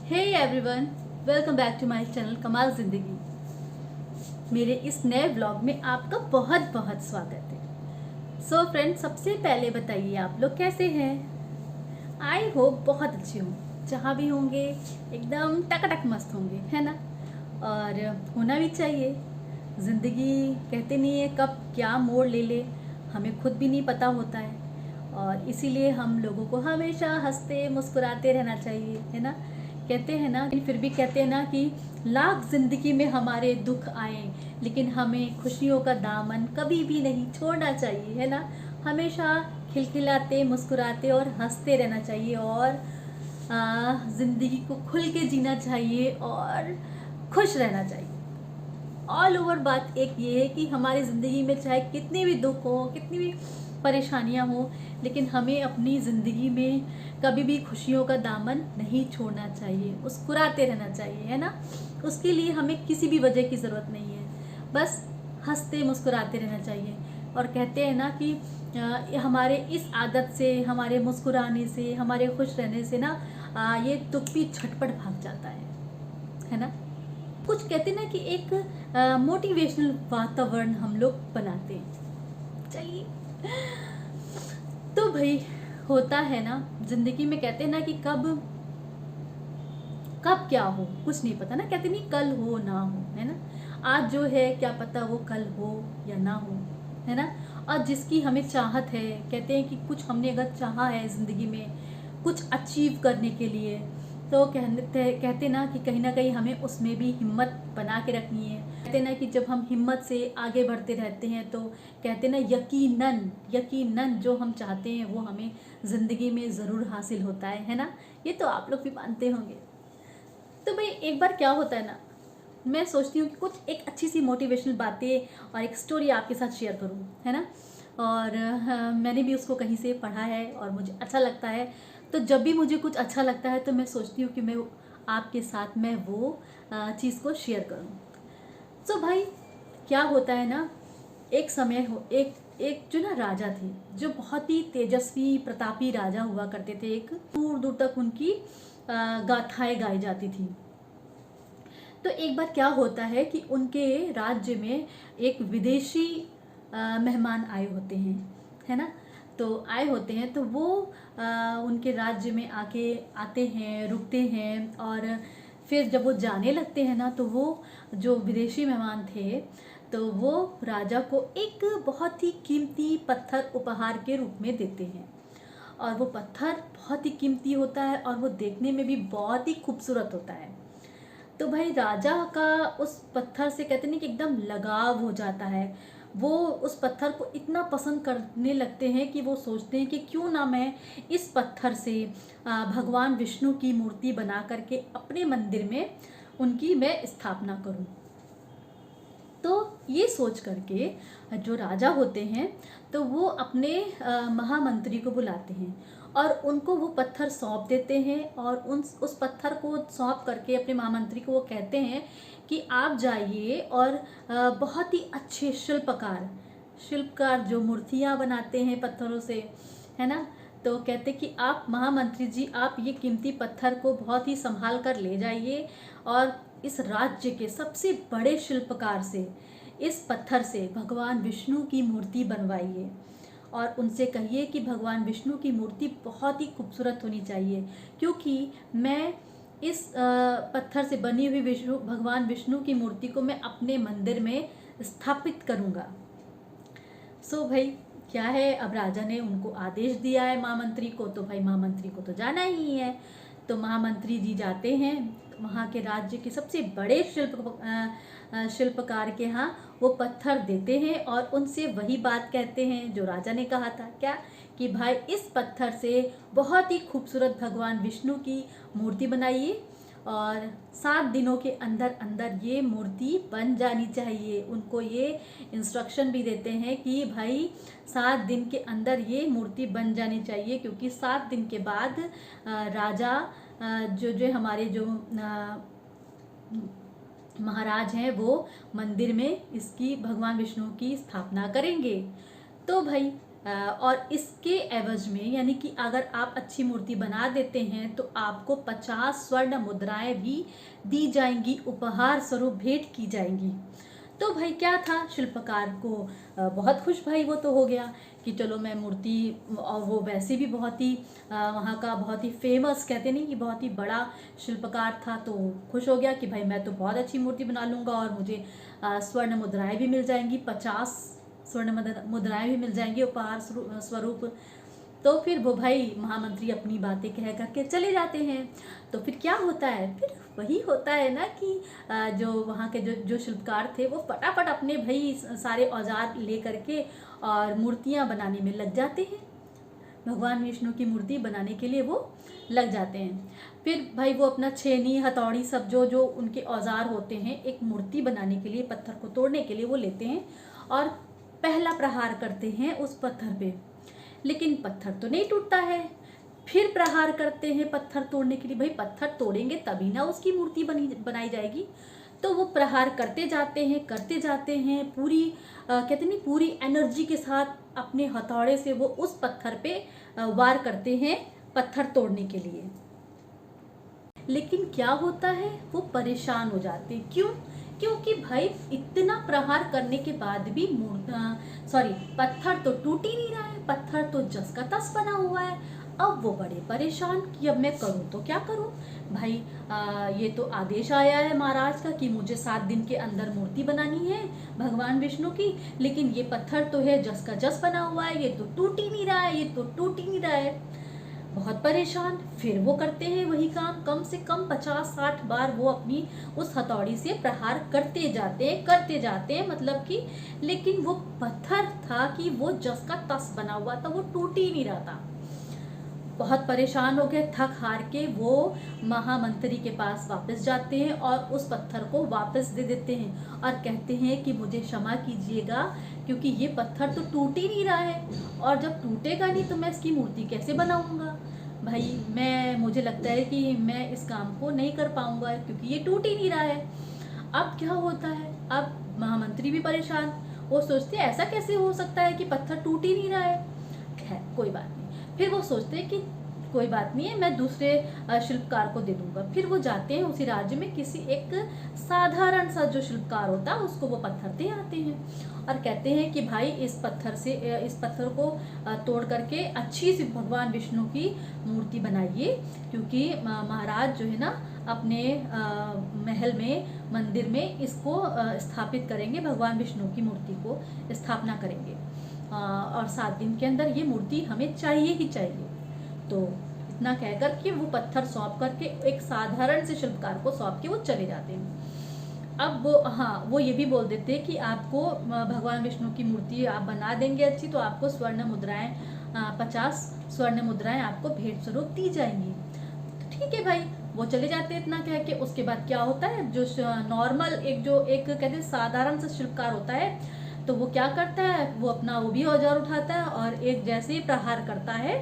Hey everyone, welcome back to my channel Kamaal Zindagi. मेरे इस नए ब्लॉग में आपका बहुत बहुत स्वागत है। सो फ्रेंड्स, सबसे पहले बताइए आप लोग कैसे हैं। आई होप बहुत अच्छे हों, जहाँ भी होंगे एकदम टकाटक मस्त होंगे, है ना। और होना भी चाहिए। ज़िंदगी कहते नहीं है कब क्या मोड़ ले ले, हमें खुद भी नहीं पता होता है। और इसीलिए हम लोगों को हमेशा हंसते मुस्कुराते रहना चाहिए, है ना। कहते हैं ना, फिर भी कहते हैं ना कि लाख जिंदगी में हमारे दुख आए, लेकिन हमें खुशियों का दामन कभी भी नहीं छोड़ना चाहिए, है ना। हमेशा खिलखिलाते मुस्कुराते और हंसते रहना चाहिए और ज़िंदगी को खुल के जीना चाहिए और खुश रहना चाहिए। ऑल ओवर बात एक ये है कि हमारी ज़िंदगी में चाहे कितने भी दुख हो, कितनी भी परेशानियां हो, लेकिन हमें अपनी ज़िंदगी में कभी भी खुशियों का दामन नहीं छोड़ना चाहिए, मुस्कुराते रहना चाहिए, है ना। उसके लिए हमें किसी भी वजह की ज़रूरत नहीं है, बस हंसते मुस्कुराते रहना चाहिए। और कहते हैं ना कि हमारे इस आदत से, हमारे मुस्कुराने से, हमारे खुश रहने से ना ये दुख भी झटपट भाग जाता है ना। कुछ कहते हैं ना कि एक मोटिवेशनल वातावरण हम लोग बनाते हैं। चलिए, तो भाई होता है ना जिंदगी में, कहते हैं ना कि कब कब क्या हो कुछ नहीं पता ना। कहते नहीं कल हो ना हो, है ना। आज जो है क्या पता वो कल हो या ना हो, है ना। और जिसकी हमें चाहत है, कहते हैं कि कुछ हमने अगर चाहा है ज़िंदगी में कुछ अचीव करने के लिए, तो कहते ना कि कहीं ना कहीं हमें उसमें भी हिम्मत बना के रखनी है। कहते ना कि जब हम हिम्मत से आगे बढ़ते रहते हैं तो कहते ना यकीनन यकीनन जो हम चाहते हैं वो हमें ज़िंदगी में ज़रूर हासिल होता है ना। ये तो आप लोग भी मानते होंगे। तो भाई एक बार क्या होता है ना, मैं सोचती हूँ कि कुछ एक अच्छी सी मोटिवेशनल बातें और एक स्टोरी आपके साथ शेयर करूँ, है ना। और मैंने भी उसको कहीं से पढ़ा है और मुझे अच्छा लगता है। तो जब भी मुझे कुछ अच्छा लगता है तो मैं सोचती हूँ कि मैं आपके साथ मैं वो चीज़ को शेयर करूँ। तो भाई क्या होता है ना, एक समय हो एक एक जो ना राजा थे, जो बहुत ही तेजस्वी प्रतापी राजा हुआ करते थे। एक दूर दूर तक उनकी गाथाएं गाई जाती थी। तो एक बार क्या होता है कि उनके राज्य में एक विदेशी मेहमान आए होते हैं, है ना। तो आए होते हैं तो वो उनके राज्य में आते हैं, रुकते हैं। और फिर जब वो जाने लगते हैं ना, तो वो जो विदेशी मेहमान थे तो वो राजा को एक बहुत ही कीमती पत्थर उपहार के रूप में देते हैं। और वो पत्थर बहुत ही कीमती होता है और वो देखने में भी बहुत ही खूबसूरत होता है। तो भाई राजा का उस पत्थर से कहते नहीं कि एकदम लगाव हो जाता है। वो उस पत्थर को इतना पसंद करने लगते हैं कि वो सोचते हैं कि क्यों ना मैं इस पत्थर से भगवान विष्णु की मूर्ति बना करके अपने मंदिर में उनकी मैं स्थापना करूं। तो ये सोच करके जो राजा होते हैं तो वो अपने महामंत्री को बुलाते हैं और उनको वो पत्थर सौंप देते हैं। और उस पत्थर को सौंप करके अपने महामंत्री को वो कहते हैं कि आप जाइए और बहुत ही अच्छे शिल्पकार जो मूर्तियाँ बनाते हैं पत्थरों से, है ना। तो कहते कि आप महामंत्री जी, आप ये कीमती पत्थर को बहुत ही संभाल कर ले जाइए और इस राज्य के सबसे बड़े शिल्पकार से इस पत्थर से भगवान विष्णु की मूर्ति बनवाइए। और उनसे कहिए कि भगवान विष्णु की मूर्ति बहुत ही खूबसूरत होनी चाहिए, क्योंकि मैं इस पत्थर से बनी हुई भगवान विष्णु की मूर्ति को मैं अपने मंदिर में स्थापित करूँगा। सो भाई क्या है, अब राजा ने उनको आदेश दिया है महामंत्री को, तो भाई महामंत्री को तो जाना ही है। तो महामंत्री जी जाते हैं वहाँ के राज्य के सबसे बड़े शिल्पकार के यहाँ, वो पत्थर देते हैं और उनसे वही बात कहते हैं जो राजा ने कहा था। क्या कि भाई इस पत्थर से बहुत ही खूबसूरत भगवान विष्णु की मूर्ति बनाइए और 7 दिनों के अंदर अंदर ये मूर्ति बन जानी चाहिए। उनको ये इंस्ट्रक्शन भी देते हैं कि भाई 7 दिन के अंदर ये मूर्ति बन जानी चाहिए, क्योंकि 7 दिन के बाद राजा जो हमारे जो महाराज हैं वो मंदिर में इसकी भगवान विष्णु की स्थापना करेंगे। तो भाई और इसके एवज में यानी कि अगर आप अच्छी मूर्ति बना देते हैं तो आपको 50 स्वर्ण मुद्राएं भी दी जाएंगी, उपहार स्वरूप भेंट की जाएंगी। तो भाई क्या था, शिल्पकार को बहुत खुश भाई वो तो हो गया कि चलो मैं मूर्ति, और वो वैसे भी बहुत ही वहाँ का बहुत ही फेमस, कहते नहीं कि बहुत ही बड़ा शिल्पकार था, तो खुश हो गया कि भाई मैं तो बहुत अच्छी मूर्ति बना लूँगा और मुझे स्वर्ण मुद्राएं भी मिल जाएंगी, 50 स्वर्ण मुद्राएं भी मिल जाएंगी उपहार स्वरूप। तो फिर वो भाई महामंत्री अपनी बातें कह करके चले जाते हैं। तो फिर क्या होता है, फिर वही होता है ना कि जो वहाँ के जो शिल्पकार थे वो फटाफट अपने भाई सारे औजार ले करके और मूर्तियाँ बनाने में लग जाते हैं। भगवान विष्णु की मूर्ति बनाने के लिए वो लग जाते हैं। फिर भाई वो अपना छेनी हथौड़ी सब जो जो उनके औजार होते हैं एक मूर्ति बनाने के लिए, पत्थर को तोड़ने के लिए वो लेते हैं और पहला प्रहार करते हैं उस पत्थर पे, लेकिन पत्थर तो नहीं टूटता है। फिर प्रहार करते हैं पत्थर तोड़ने के लिए, भाई पत्थर तोड़ेंगे तभी ना उसकी मूर्ति बनाई जाएगी। तो वो प्रहार करते जाते हैं पूरी कहते नहीं पूरी एनर्जी के साथ अपने हथौड़े से वो उस पत्थर पे वार करते हैं पत्थर तोड़ने के लिए। लेकिन क्या होता है, वो परेशान हो जाते हैं। क्यों? क्योंकि भाई इतना प्रहार करने के बाद भी पत्थर तो टूट ही नहीं रहा है, पत्थर तो जस का तस बना हुआ है। अब वो बड़े परेशान कि अब मैं करूँ तो क्या करूँ भाई, ये तो आदेश आया है महाराज का कि मुझे 7 दिन के अंदर मूर्ति बनानी है भगवान विष्णु की, लेकिन ये पत्थर तो है जस का जस बना हुआ है, ये तो टूट ही नहीं रहा है, ये तो टूट ही नहीं रहा है। बहुत परेशान। फिर वो करते हैं वही काम, कम से कम 50-60 बार वो अपनी उस हथौड़ी से प्रहार करते जाते हैं मतलब कि, लेकिन वो पत्थर था कि वो जस का तस बना हुआ था, वो टूट ही नहीं रहा था। बहुत परेशान हो गए, थक हार के वो महामंत्री के पास वापस जाते हैं और उस पत्थर को वापस दे देते हैं और कहते हैं कि मुझे क्षमा कीजिएगा क्योंकि ये पत्थर तो टूट ही नहीं रहा है, और जब टूटेगा नहीं तो मैं इसकी मूर्ति कैसे बनाऊंगा भाई, मुझे लगता है कि मैं इस काम को नहीं कर पाऊंगा क्योंकि ये टूट ही नहीं रहा है। अब क्या होता है, अब महामंत्री भी परेशान, वो सोचते हैं ऐसा कैसे हो सकता है कि पत्थर टूट ही नहीं रहा है। खैर कोई बात नहीं, फिर वो सोचते हैं कि कोई बात नहीं है, मैं दूसरे शिल्पकार को दे दूंगा। फिर वो जाते हैं उसी राज्य में किसी एक साधारण सा जो शिल्पकार होता है उसको वो पत्थर दे आते हैं और कहते हैं कि भाई इस पत्थर को तोड़ करके अच्छी सी भगवान विष्णु की मूर्ति बनाइए, क्योंकि महाराज जो है ना अपने महल में मंदिर में इसको स्थापित करेंगे, भगवान विष्णु की मूर्ति को स्थापना करेंगे और 7 दिन के अंदर ये मूर्ति हमें चाहिए ही चाहिए। तो इतना कहकर के वो पत्थर सौंप करके एक साधारण से शिल्पकार को सौंप के वो चले जाते हैं। अब वो ये भी बोल देते हैं कि आपको भगवान विष्णु की मूर्ति आप बना देंगे अच्छी तो आपको स्वर्ण मुद्राएं 50 स्वर्ण मुद्राएं आपको भेंट स्वरूप दी जाएंगी। तो ठीक है भाई, वो चले जाते हैं इतना कह के। उसके बाद क्या होता है, जो नॉर्मल एक कहते हैं साधारण सा शिल्पकार होता है तो वो क्या करता है, वो भी औजार उठाता है और एक जैसे ही प्रहार करता है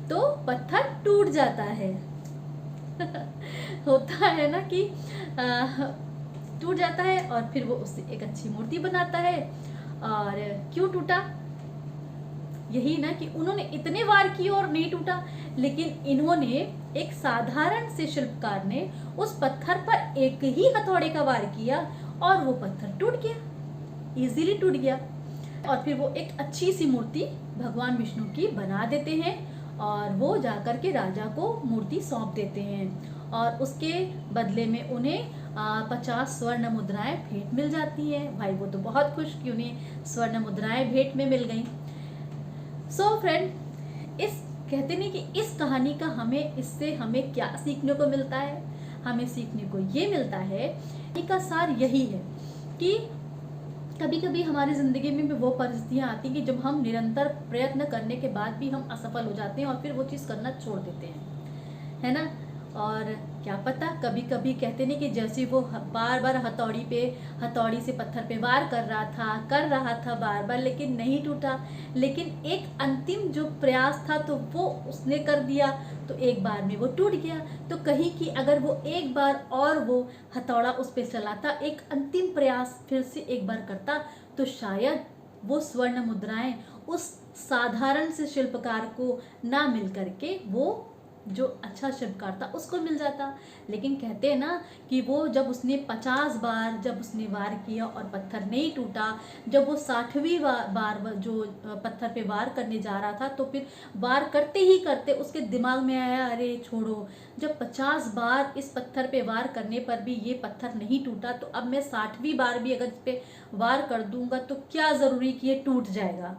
तो पत्थर टूट जाता है होता है ना कि टूट जाता है और फिर वो उससे एक अच्छी मूर्ति बनाता है। और क्यों टूटा, यही ना कि उन्होंने इतने वार किए और नहीं टूटा, लेकिन इन्होंने एक साधारण से शिल्पकार ने उस पत्थर पर एक ही हथौड़े का वार किया और वो पत्थर टूट गया, इजीली टूट गया। और फिर वो एक अच्छी सी मूर्ति भगवान विष्णु की बना देते हैं और वो जाकर के राजा को मूर्ति सौंप देते हैं और उसके बदले में उन्हें 50 स्वर्ण मुद्राएं भेंट मिल जाती हैं। भाई वो तो बहुत खुश कि उन्हें स्वर्ण मुद्राएं भेंट में मिल गई। सो फ्रेंड, कहते नहीं कि इस कहानी का इससे हमें क्या सीखने को मिलता है, हमें सीखने को ये मिलता है, इसका सार यही है कि कभी कभी हमारी ज़िंदगी में भी वो परिस्थितियाँ आती हैं कि जब हम निरंतर प्रयत्न करने के बाद भी हम असफल हो जाते हैं और फिर वो चीज़ करना छोड़ देते हैं, है ना। और क्या पता कभी कभी कहते नहीं कि जैसे वो बार बार हथौड़ी से पत्थर पे वार कर रहा था बार बार, लेकिन नहीं टूटा। लेकिन एक अंतिम जो प्रयास था तो वो उसने कर दिया तो एक बार में वो टूट गया। तो कहीं कि अगर वो एक बार और वो हथौड़ा उस पे चलाता, एक अंतिम प्रयास फिर से एक बार करता, तो शायद वो स्वर्ण मुद्राएं उस साधारण से शिल्पकार को ना मिल करके वो जो अच्छा शिल्पकार था उसको मिल जाता। लेकिन कहते हैं ना कि वो जब उसने 50 बार जब उसने वार किया और पत्थर नहीं टूटा, जब वो 60वीं बार जो पत्थर पे वार करने जा रहा था, तो फिर वार करते ही करते उसके दिमाग में आया, अरे छोड़ो, जब 50 बार इस पत्थर पे वार करने पर भी ये पत्थर नहीं टूटा, तो अब मैं 60वीं बार भी अगर इस पे वार कर दूंगा तो क्या ज़रूरी कि ये टूट जाएगा।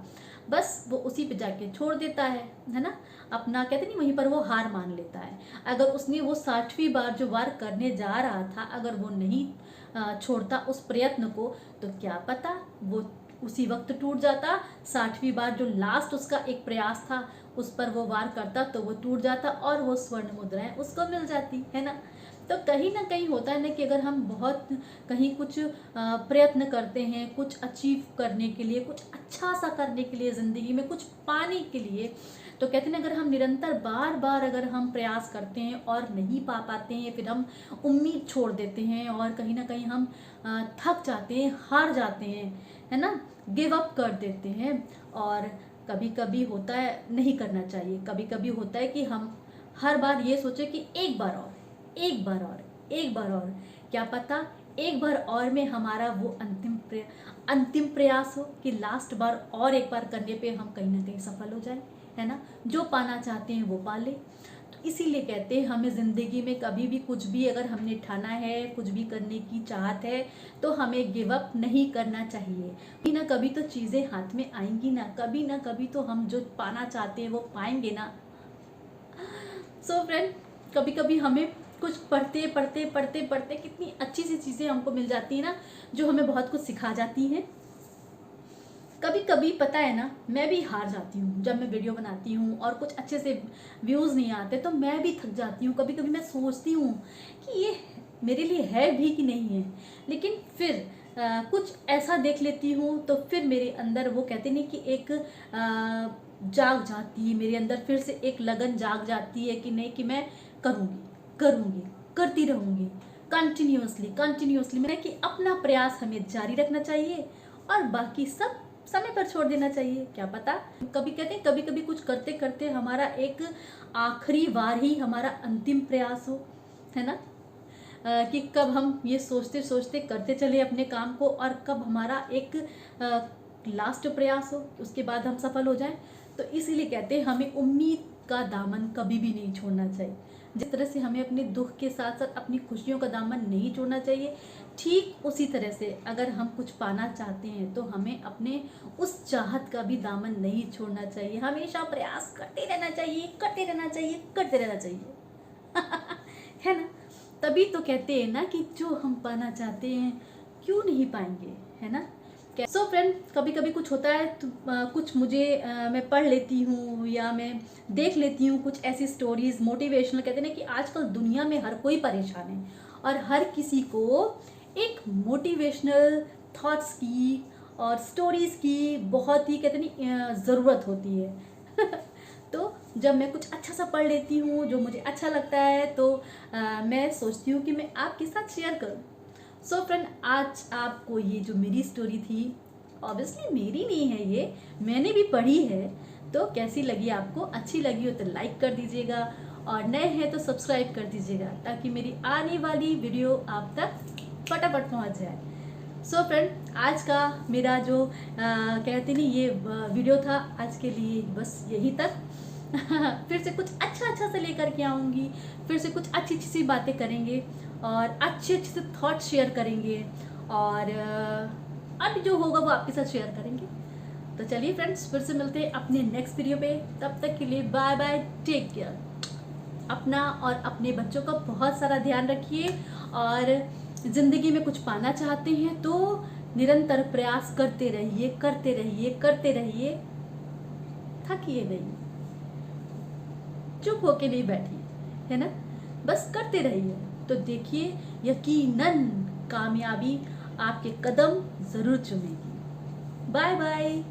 बस वो उसी पे जाके छोड़ देता है ना, अपना कहते नहीं वहीं पर वो हार मान लेता है। अगर उसने वो 60वीं बार जो वार करने जा रहा था, अगर वो नहीं छोड़ता उस प्रयत्न को, तो क्या पता वो उसी वक्त टूट जाता। 60वीं बार जो लास्ट उसका एक प्रयास था उस पर वो वार करता तो वो टूट जाता और वो स्वर्ण मुद्राएं उसको मिल जाती है ना। तो कहीं ना कहीं होता है ना कि अगर हम बहुत कहीं कुछ प्रयत्न करते हैं कुछ अचीव करने के लिए, कुछ अच्छा सा करने के लिए, ज़िंदगी में कुछ पाने के लिए, तो कहते हैं अगर हम निरंतर बार बार अगर हम प्रयास करते हैं और नहीं पा पाते हैं, फिर हम उम्मीद छोड़ देते हैं और कहीं ना कहीं हम थक जाते हैं, हार जाते हैं, है ना, गिव अप कर देते हैं। और कभी कभी होता है नहीं करना चाहिए, कभी कभी होता है कि हम हर बार ये सोचें कि एक बार और, एक बार और, एक बार और, क्या पता एक बार और में हमारा वो अंतिम प्रयास हो कि लास्ट बार और एक बार करने पे हम कहीं ना कहीं सफल हो जाए, है ना, जो पाना चाहते हैं वो पा ले। तो इसीलिए कहते हैं हमें ज़िंदगी में कभी भी कुछ भी अगर हमने ठाना है, कुछ भी करने की चाहत है, तो हमें गिव अप नहीं करना चाहिए। कभी ना कभी तो चीज़ें हाथ में आएंगी ना कभी तो हम जो पाना चाहते हैं वो पाएंगे ना। सो फ्रेंड, कभी कभी हमें कुछ पढ़ते पढ़ते पढ़ते पढ़ते कितनी अच्छी सी चीज़ें हमको मिल जाती हैं ना, जो हमें बहुत कुछ सिखा जाती हैं। कभी कभी पता है ना, मैं भी हार जाती हूँ जब मैं वीडियो बनाती हूँ और कुछ अच्छे से व्यूज़ नहीं आते, तो मैं भी थक जाती हूँ। कभी कभी मैं सोचती हूँ कि ये मेरे लिए है भी कि नहीं है, लेकिन फिर कुछ ऐसा देख लेती हूँ तो फिर मेरे अंदर वो कहते नहीं कि एक जाग जाती है, मेरे अंदर फिर से एक लगन जाग जाती है कि नहीं, कि मैं करूँगी करूँगी करती रहूँगी कंटिन्यूसली। मैंने कि अपना प्रयास हमें जारी रखना चाहिए और बाकी सब समय पर छोड़ देना चाहिए। क्या पता कभी कहते हैं कभी कभी कुछ करते करते हमारा एक आखिरी बार ही हमारा अंतिम प्रयास हो, है ना, कि कब हम ये सोचते सोचते करते चले अपने काम को और कब हमारा एक लास्ट प्रयास हो, उसके बाद हम सफल हो जाएं। तो इसीलिए कहते हैं हमें उम्मीद का दामन कभी भी नहीं छोड़ना चाहिए। जिस तरह से हमें अपने दुख के साथ साथ अपनी खुशियों का दामन नहीं छोड़ना चाहिए, ठीक उसी तरह से अगर हम कुछ पाना चाहते हैं तो हमें अपने उस चाहत का भी दामन नहीं छोड़ना चाहिए। हमेशा प्रयास करते रहना चाहिए, करते रहना चाहिए, करते रहना चाहिए है ना। तभी तो कहते हैं ना कि जो हम पाना चाहते हैं क्यों नहीं पाएंगे, है ना। सो फ्रेंड, कभी कभी कुछ होता है तो कुछ मुझे मैं पढ़ लेती हूँ या मैं देख लेती हूँ कुछ ऐसी स्टोरीज मोटिवेशनल। कहते हैं ना कि आजकल दुनिया में हर कोई परेशान है और हर किसी को एक मोटिवेशनल थॉट्स की और स्टोरीज की बहुत ही कहते नहीं ज़रूरत होती है तो जब मैं कुछ अच्छा सा पढ़ लेती हूँ जो मुझे अच्छा लगता है, तो मैं सोचती हूँ कि मैं आपके साथ शेयर करूँ। सो फ्रेंड, आज आपको ये जो मेरी स्टोरी थी, ऑब्वियसली मेरी नहीं है ये, मैंने भी पढ़ी है, तो कैसी लगी आपको, अच्छी लगी हो तो लाइक कर दीजिएगा और नए हैं तो सब्सक्राइब कर दीजिएगा ताकि मेरी आने वाली वीडियो आप तक फटाफट पहुंच जाए। सो फ्रेंड, आज का मेरा जो कहते नहीं ये वीडियो था आज के लिए बस यही तक फिर से कुछ अच्छा से लेकर के आऊँगी, फिर से कुछ अच्छी सी बातें करेंगे और अच्छे से थॉट शेयर करेंगे और अब जो होगा वो आपके साथ शेयर करेंगे। तो चलिए फ्रेंड्स, फिर से मिलते हैं अपने नेक्स्ट वीडियो पे। तब तक के लिए बाय बाय, टेक केयर। अपना और अपने बच्चों का बहुत सारा ध्यान रखिए और ज़िंदगी में कुछ पाना चाहते हैं तो निरंतर प्रयास करते रहिए, करते रहिए, करते रहिए, थकिए नहीं, चुप होके नहीं बैठिए, है ना, बस करते रहिए। तो देखिए यकीनन कामयाबी आपके कदम ज़रूर चूमेगी। Bye bye.